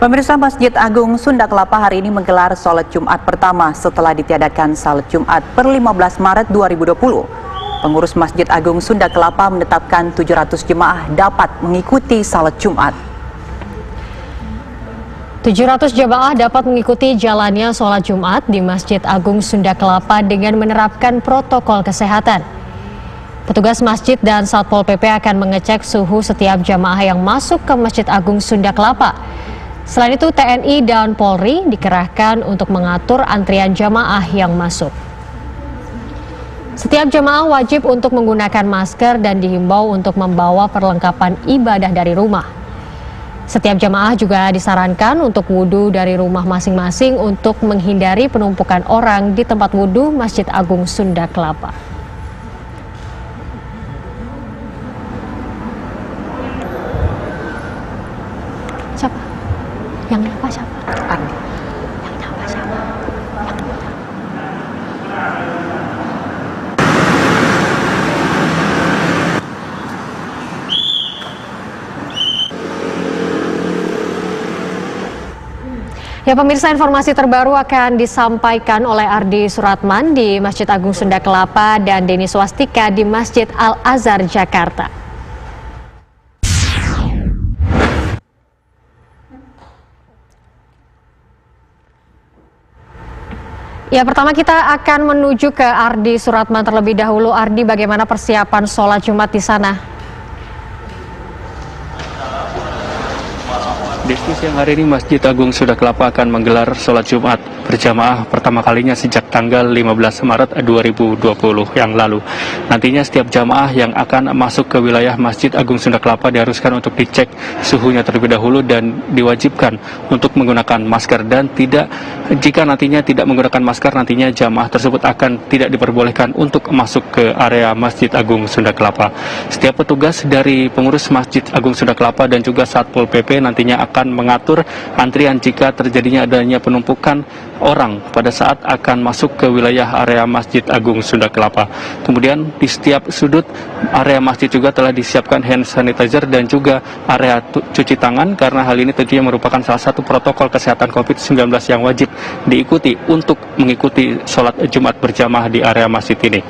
Pemirsa, Masjid Agung Sunda Kelapa hari ini menggelar sholat Jumat pertama setelah ditiadakan sholat Jumat per 15 Maret 2020. Pengurus Masjid Agung Sunda Kelapa menetapkan 700 jemaah dapat mengikuti sholat Jumat. 700 jemaah dapat mengikuti jalannya sholat Jumat di Masjid Agung Sunda Kelapa dengan menerapkan protokol kesehatan. Petugas masjid dan Satpol PP akan mengecek suhu setiap jemaah yang masuk ke Masjid Agung Sunda Kelapa. Selain itu, TNI dan Polri dikerahkan untuk mengatur antrian jemaah yang masuk. Setiap jemaah wajib untuk menggunakan masker dan dihimbau untuk membawa perlengkapan ibadah dari rumah. Setiap jemaah juga disarankan untuk wudhu dari rumah masing-masing untuk menghindari penumpukan orang di tempat wudhu Masjid Agung Sunda Kelapa. Siapa? Yang nyapa siapa? Ardi. Yang nyapa siapa? Ya pemirsa, informasi terbaru akan disampaikan oleh Ardi Suratman di Masjid Agung Sunda Kelapa dan Deni Swastika di Masjid Al-Azhar, Jakarta. Ya, pertama kita akan menuju ke Ardi Suratman terlebih dahulu. Ardi, bagaimana persiapan sholat Jumat di sana? Desi, siang hari ini Masjid Agung Sunda Kelapa akan menggelar sholat Jumat berjamaah pertama kalinya sejak tanggal 15 Maret 2020 yang lalu. Nantinya setiap jamaah yang akan masuk ke wilayah Masjid Agung Sunda Kelapa diharuskan untuk dicek suhunya terlebih dahulu dan diwajibkan untuk menggunakan masker, dan jika nantinya tidak menggunakan masker, nantinya jamaah tersebut akan tidak diperbolehkan untuk masuk ke area Masjid Agung Sunda Kelapa. Setiap petugas dari pengurus Masjid Agung Sunda Kelapa dan juga Satpol PP nantinya akan mengatur antrian jika terjadinya adanya penumpukan orang pada saat akan masuk ke wilayah area Masjid Agung Sunda Kelapa. Kemudian di setiap sudut area masjid juga telah disiapkan hand sanitizer dan juga area cuci tangan, karena hal ini tentunya merupakan salah satu protokol kesehatan COVID-19 yang wajib diikuti untuk mengikuti sholat Jumat berjamaah di area masjid ini.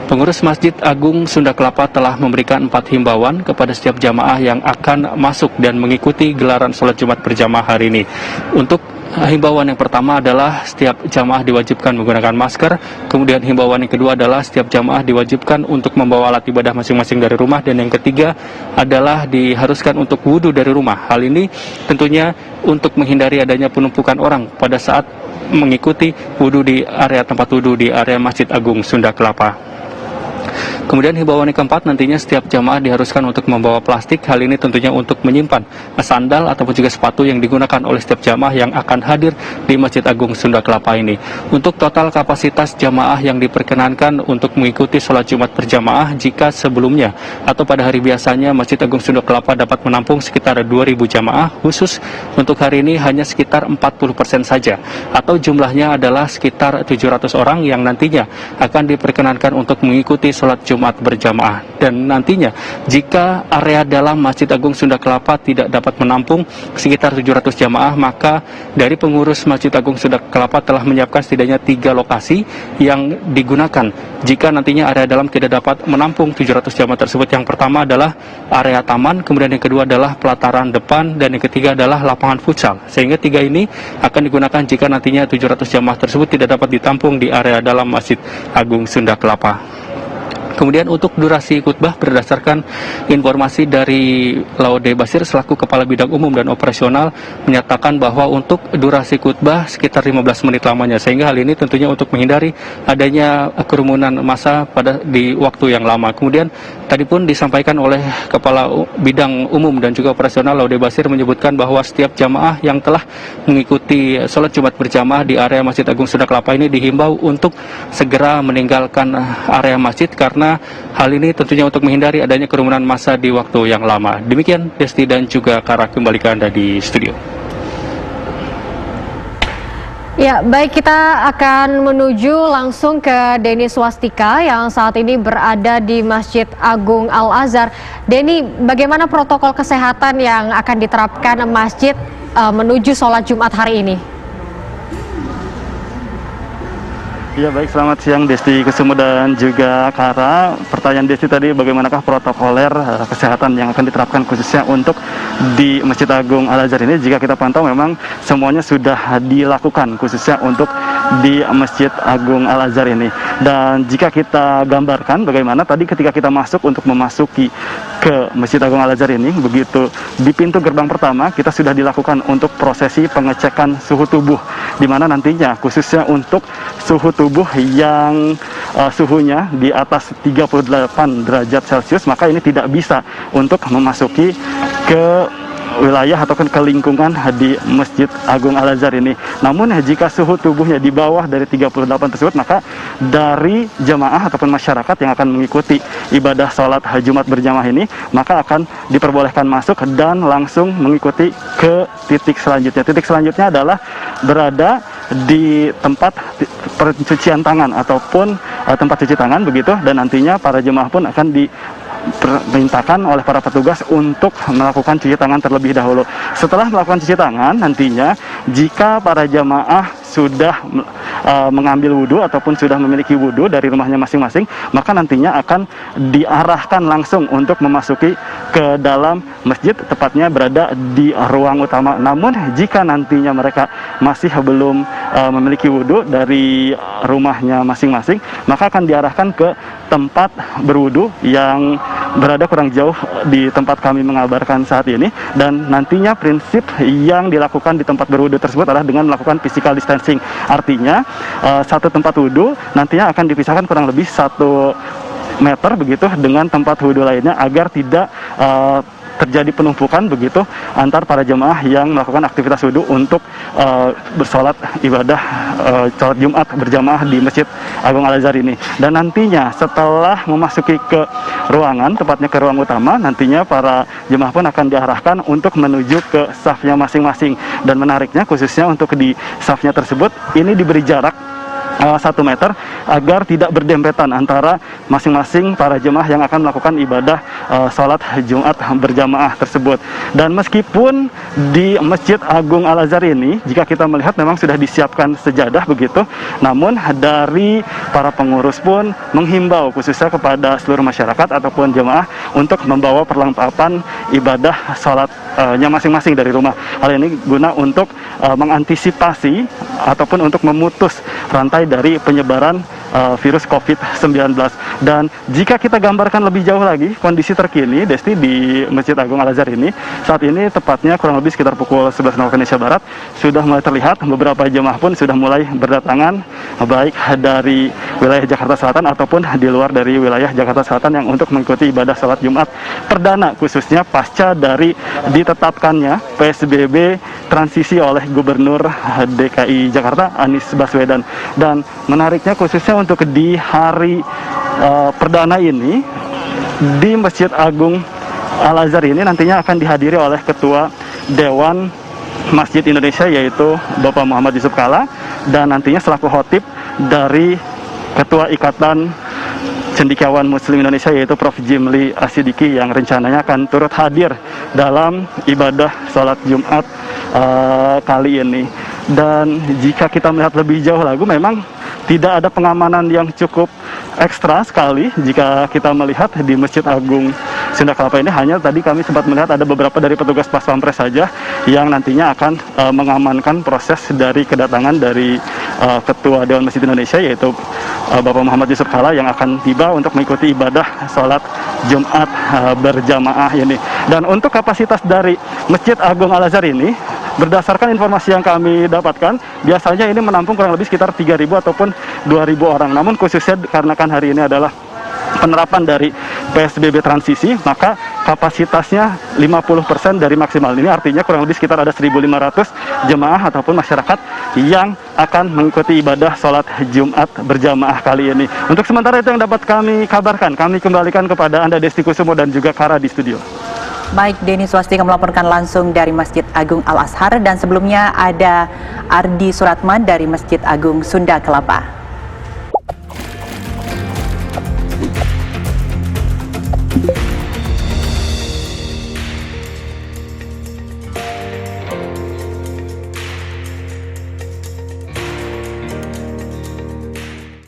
Pengurus Masjid Agung Sunda Kelapa telah memberikan 4 himbauan kepada setiap jamaah yang akan masuk dan mengikuti gelaran sholat Jumat berjamaah hari ini. Untuk himbauan yang pertama adalah setiap jamaah diwajibkan menggunakan masker. Kemudian himbauan yang kedua adalah setiap jamaah diwajibkan untuk membawa alat ibadah masing-masing dari rumah. Dan yang ketiga adalah diharuskan untuk wudhu dari rumah. Hal ini tentunya untuk menghindari adanya penumpukan orang pada saat mengikuti wudhu di area tempat wudhu di area Masjid Agung Sunda Kelapa. Kemudian himbauan yang keempat, nantinya setiap jamaah diharuskan untuk membawa plastik. Hal ini tentunya untuk menyimpan sandal ataupun juga sepatu yang digunakan oleh setiap jamaah yang akan hadir di Masjid Agung Sunda Kelapa ini. Untuk total kapasitas jamaah yang diperkenankan untuk mengikuti sholat Jumat berjamaah, jika sebelumnya atau pada hari biasanya Masjid Agung Sunda Kelapa dapat menampung sekitar 2.000 jamaah, khusus untuk hari ini hanya sekitar 40% saja, atau jumlahnya adalah sekitar 700 orang yang nantinya akan diperkenankan untuk mengikuti sholat Jumat berjamaah. Dan nantinya jika area dalam Masjid Agung Sunda Kelapa tidak dapat menampung sekitar 700 jamaah, maka dari pengurus Masjid Agung Sunda Kelapa telah menyiapkan setidaknya 3 lokasi yang digunakan jika nantinya area dalam tidak dapat menampung 700 jamaah tersebut. Yang pertama adalah area taman, kemudian yang kedua adalah pelataran depan, dan yang ketiga adalah lapangan futsal. Sehingga 3 ini akan digunakan jika nantinya 700 jamaah tersebut tidak dapat ditampung di area dalam Masjid Agung Sunda Kelapa. Kemudian untuk durasi khutbah, berdasarkan informasi dari Laude Basir selaku Kepala Bidang Umum dan Operasional menyatakan bahwa untuk durasi khutbah sekitar 15 menit lamanya, sehingga hal ini tentunya untuk menghindari adanya kerumunan massa di waktu yang lama. Kemudian tadi pun disampaikan oleh Kepala Bidang Umum dan juga Operasional Laude Basir menyebutkan bahwa setiap jamaah yang telah mengikuti sholat Jumat berjamaah di area Masjid Agung Sunda Kelapa ini dihimbau untuk segera meninggalkan area masjid, karena hal ini tentunya untuk menghindari adanya kerumunan massa di waktu yang lama. Demikian Desti dan juga Kara, kembali ke Anda di studio. Ya, baik, kita akan menuju langsung ke Deni Swastika yang saat ini berada di Masjid Agung Al-Azhar. Deni, bagaimana protokol kesehatan yang akan diterapkan masjid menuju sholat Jumat hari ini? Ya baik, selamat siang Desti Kusumo dan juga Kara. Pertanyaan Desti tadi, bagaimanakah protokoler kesehatan yang akan diterapkan khususnya untuk di Masjid Agung Al-Azhar ini? Jika kita pantau memang semuanya sudah dilakukan khususnya untuk di Masjid Agung Al-Azhar ini. Dan jika kita gambarkan bagaimana tadi ketika kita masuk untuk memasuki ke Masjid Agung Al-Azhar ini, begitu di pintu gerbang pertama kita sudah dilakukan untuk prosesi pengecekan suhu tubuh, di mana nantinya khususnya untuk suhu tubuh yang suhunya di atas 38 derajat Celcius, maka ini tidak bisa untuk memasuki ke wilayah ataupun ke lingkungan di Masjid Agung Al-Azhar ini. Namun jika suhu tubuhnya di bawah dari 38 tersebut, maka dari jemaah ataupun masyarakat yang akan mengikuti ibadah sholat Jumat berjamaah ini, maka akan diperbolehkan masuk dan langsung mengikuti ke titik selanjutnya. Titik selanjutnya adalah berada di tempat pencucian tangan ataupun tempat cuci tangan begitu, dan nantinya para jemaah pun akan diperintahkan oleh para petugas untuk melakukan cuci tangan terlebih dahulu. Setelah melakukan cuci tangan, nantinya jika para jemaah sudah mengambil wudhu ataupun sudah memiliki wudhu dari rumahnya masing-masing, maka nantinya akan diarahkan langsung untuk memasuki ke dalam masjid, tepatnya berada di ruang utama. Namun jika nantinya mereka masih belum memiliki wudhu dari rumahnya masing-masing, maka akan diarahkan ke tempat berwudhu yang berada kurang jauh di tempat kami mengabarkan saat ini. Dan nantinya prinsip yang dilakukan di tempat berwudhu tersebut adalah dengan melakukan physical distancing. Artinya satu tempat wudhu nantinya akan dipisahkan kurang lebih 1 meter begitu dengan tempat wudhu lainnya, agar tidak terjadi penumpukan begitu antar para jemaah yang melakukan aktivitas wudhu untuk bersolat ibadah sholat Jumat berjamaah di Masjid Agung Al-Azhar ini. Dan nantinya setelah memasuki ke ruangan, tepatnya ke ruang utama, nantinya para jemaah pun akan diarahkan untuk menuju ke safnya masing-masing. Dan menariknya khususnya untuk di safnya tersebut ini diberi jarak 1 meter agar tidak berdempetan antara masing-masing para jemaah yang akan melakukan ibadah sholat Jumat berjamaah tersebut. Dan meskipun di Masjid Agung Al-Azhar ini, jika kita melihat memang sudah disiapkan sejadah begitu, namun dari para pengurus pun menghimbau khususnya kepada seluruh masyarakat ataupun jemaah untuk membawa perlengkapan ibadah sholatnya masing-masing dari rumah. Hal ini guna untuk mengantisipasi ataupun untuk memutus rantai dari penyebaran virus COVID-19. Dan jika kita gambarkan lebih jauh lagi kondisi terkini Desti di Masjid Agung Al-Azhar ini, saat ini tepatnya kurang lebih sekitar pukul 11 waktu Indonesia Barat, sudah mulai terlihat beberapa jemaah pun sudah mulai berdatangan, baik dari wilayah Jakarta Selatan ataupun di luar dari wilayah Jakarta Selatan, yang untuk mengikuti ibadah sholat Jumat perdana, khususnya pasca dari ditetapkannya PSBB transisi oleh Gubernur DKI Jakarta Anies Baswedan. Dan menariknya khususnya untuk di hari perdana ini di Masjid Agung Al-Azhar ini nantinya akan dihadiri oleh Ketua Dewan Masjid Indonesia, yaitu Bapak Muhammad Yusuf Kalla, dan nantinya selaku khotib dari Ketua Ikatan Cendekiawan Muslim Indonesia, yaitu Prof. Jimli Asidiki, yang rencananya akan turut hadir dalam ibadah sholat Jumat kali ini. Dan jika kita melihat lebih jauh lagi, memang tidak ada pengamanan yang cukup ekstra sekali jika kita melihat di Masjid Agung Sunda Kelapa ini. Hanya tadi kami sempat melihat ada beberapa dari petugas Pas Pampres saja yang nantinya akan mengamankan proses dari kedatangan dari Ketua Dewan Masjid Indonesia, yaitu Bapak Muhammad Yusuf Kalla, yang akan tiba untuk mengikuti ibadah sholat Jumat berjamaah ini. Dan untuk kapasitas dari Masjid Agung Al-Azhar ini, berdasarkan informasi yang kami dapatkan, biasanya ini menampung kurang lebih sekitar 3.000 ataupun 2.000 orang. Namun khususnya karena kan hari ini adalah penerapan dari PSBB transisi, maka kapasitasnya 50% dari maksimal. Ini artinya kurang lebih sekitar ada 1.500 jemaah ataupun masyarakat yang akan mengikuti ibadah sholat Jumat berjamaah kali ini. Untuk sementara itu yang dapat kami kabarkan, kami kembalikan kepada Anda Desti Kusumo dan juga Kara di studio. Baik, Denny Swastika melaporkan langsung dari Masjid Agung Al-Azhar, dan sebelumnya ada Ardi Suratman dari Masjid Agung Sunda Kelapa.